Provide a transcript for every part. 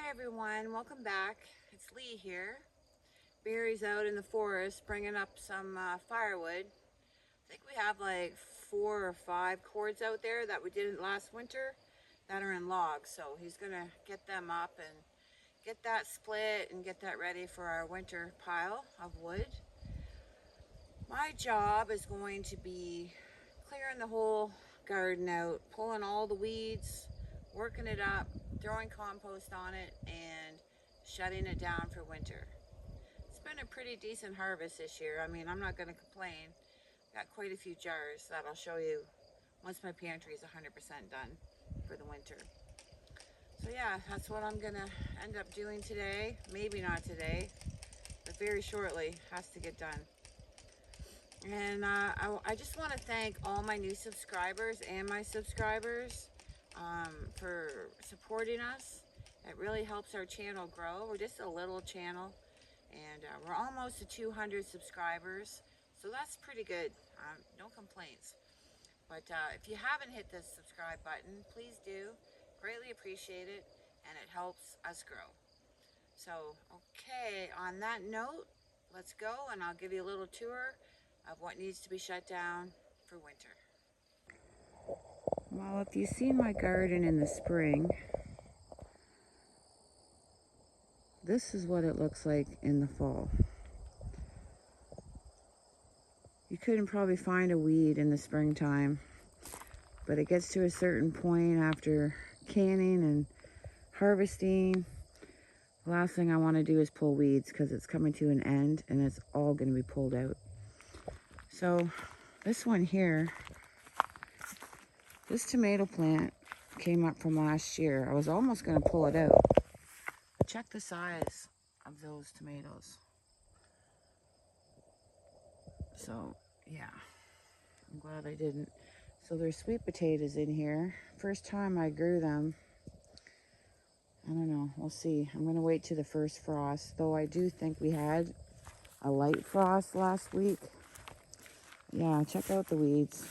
Everyone, welcome back. It's Lee here. Barry's out in the forest bringing up some firewood. I think we have like 4 or 5 cords out there that we didn't last winter that are in logs. So he's gonna get them up and get that split and get that ready for our winter pile of wood. My job is going to be clearing the whole garden out, pulling all the weeds, working it up, throwing compost on it, and shutting it down for winter. It's been a pretty decent harvest this year. I mean, I'm not going to complain. Got quite a few jars that I'll show you once my pantry is 100% done for the winter. So yeah, that's what I'm going to end up doing today. Maybe not today, but very shortly. Has to get done. And I just want to thank all my new subscribers and my subscribers for supporting us. It really helps our channel grow. We're just a little channel, and we're almost to 200 subscribers, so that's pretty good. No complaints. But if you haven't hit the subscribe button, please do. Greatly appreciate it, and it helps us grow. So, okay, on that note, let's go, and I'll give you a little tour of what needs to be shut down for winter. Well, if you've seen my garden in the spring, this is what it looks like in the fall. You couldn't probably find a weed in the springtime, but it gets to a certain point after canning and harvesting. The last thing I want to do is pull weeds because it's coming to an end and it's all going to be pulled out. So this one here, this tomato plant came up from last year. I was almost going to pull it out. But check the size of those tomatoes. So yeah, I'm glad I didn't. So there's sweet potatoes in here. First time I grew them. I don't know, we'll see. I'm gonna wait to the first frost, though I do think we had a light frost last week. Yeah, check out the weeds.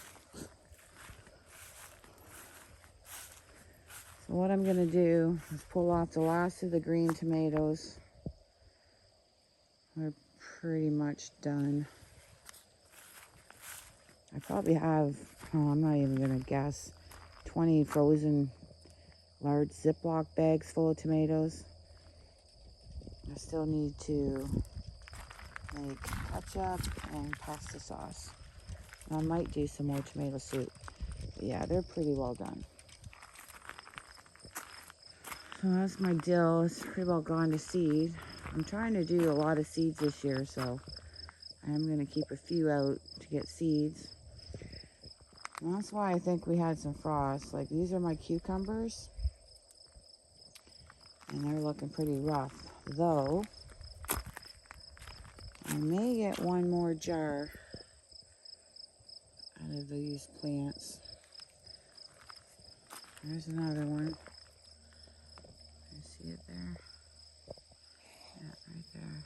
So what I'm gonna do is pull off the last of the green tomatoes. We're pretty much done. I probably have, I'm not even gonna guess, 20 frozen large Ziploc bags full of tomatoes. I still need to make ketchup and pasta sauce. I might do some more tomato soup. But yeah, they're pretty well done. So that's my dill. It's pretty well gone to seed. I'm trying to do a lot of seeds this year, so I am going to keep a few out to get seeds. And that's why I think we had some frost. Like, these are my cucumbers, and they're looking pretty rough. Though, I may get one more jar out of these plants. There's another one. You see it there? Yeah, right there.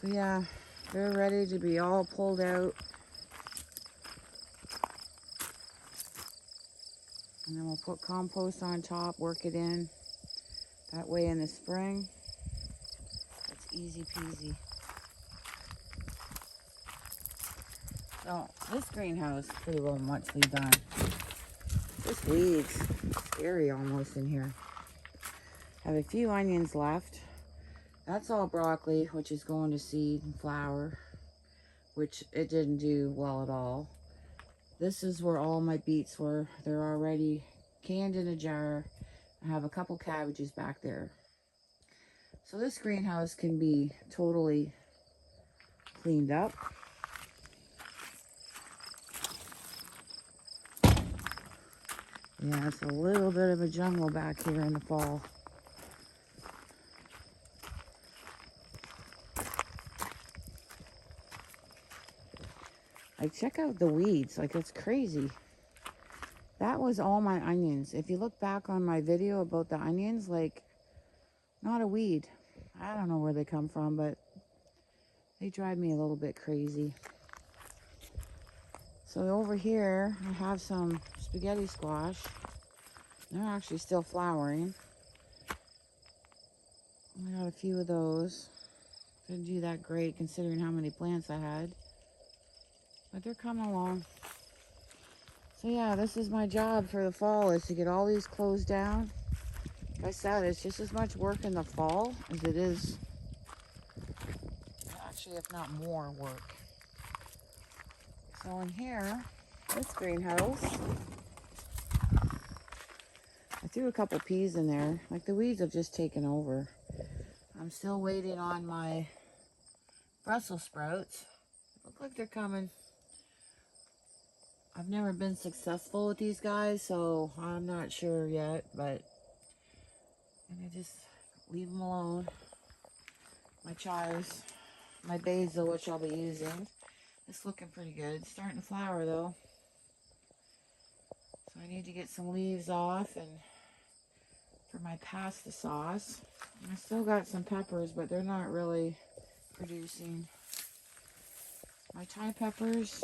So yeah, they're ready to be all pulled out. And then we'll put compost on top, work it in. That way in the spring, it's easy peasy. So this greenhouse is pretty well muchly done. This weeds, scary almost in here. Have a few onions left. That's all broccoli, which is going to seed and flower, which it didn't do well at all. This is where all my beets were. They're already canned in a jar. I have a couple cabbages back there. So this greenhouse can be totally cleaned up. Yeah, it's a little bit of a jungle back here in the fall. Like, check out the weeds. Like, it's crazy. That was all my onions. If you look back on my video about the onions, like, not a weed. I don't know where they come from, but they drive me a little bit crazy. So over here, I have some spaghetti squash. They're actually still flowering. I got a few of those. Didn't do that great considering how many plants I had. But they're coming along. So yeah, this is my job for the fall, is to get all these closed down. Like I said, it's just as much work in the fall as it is, actually, if not more work. So in here, this greenhouse, I threw a couple peas in there. Like, the weeds have just taken over. I'm still waiting on my Brussels sprouts. Look like they're coming. I've never been successful with these guys, so I'm not sure yet, but I'm gonna just leave them alone. My chives, my basil, which I'll be using, it's looking pretty good. It's starting to flower though. So I need to get some leaves off and for my pasta sauce. I still got some peppers, but they're not really producing. My Thai peppers,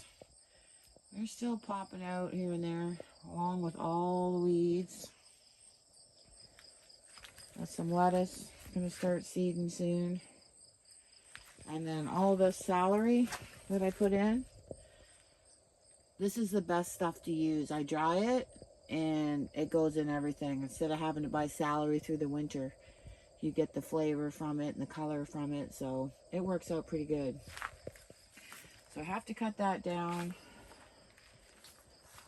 they're still popping out here and there, along with all the weeds. Got some lettuce, gonna start seeding soon. And then all the celery that I put in, this is the best stuff to use. I dry it and it goes in everything. Instead of having to buy celery through the winter, you get the flavor from it and the color from it, so it works out pretty good. So I have to cut that down.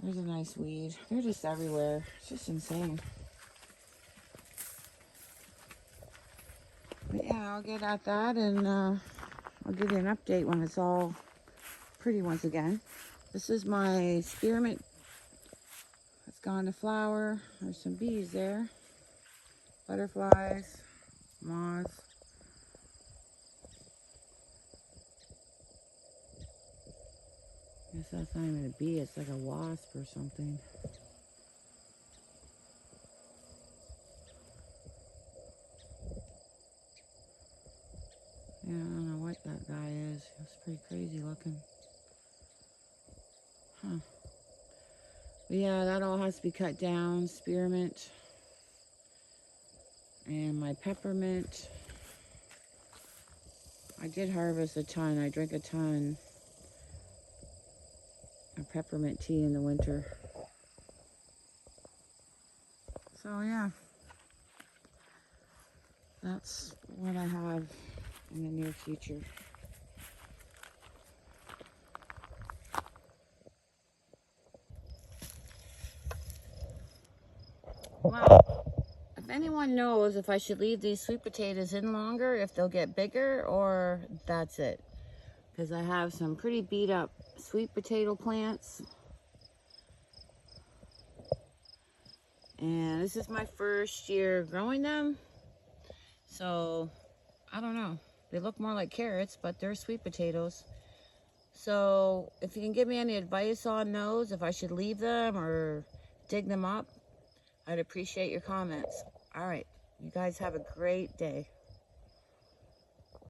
There's a nice weed. They're just everywhere. It's just insane. But yeah, I'll get at that and I'll give you an update when it's all pretty once again. This is my spearmint. It's gone to flower. There's some bees there. Butterflies, moths. I guess that's not even a bee, it's like a wasp or something. Yeah, I don't know what that guy is. It's pretty crazy looking. Huh. But yeah, that all has to be cut down. Spearmint. And my peppermint. I did harvest a ton. I drink a ton of peppermint tea in the winter. So yeah, that's what I have in the near future. Well, if anyone knows if I should leave these sweet potatoes in longer, if they'll get bigger, or that's it. Because I have some pretty beat up sweet potato plants. And this is my first year growing them. So, I don't know. They look more like carrots, but they're sweet potatoes. So, if you can give me any advice on those, if I should leave them or dig them up, I'd appreciate your comments. All right. You guys have a great day.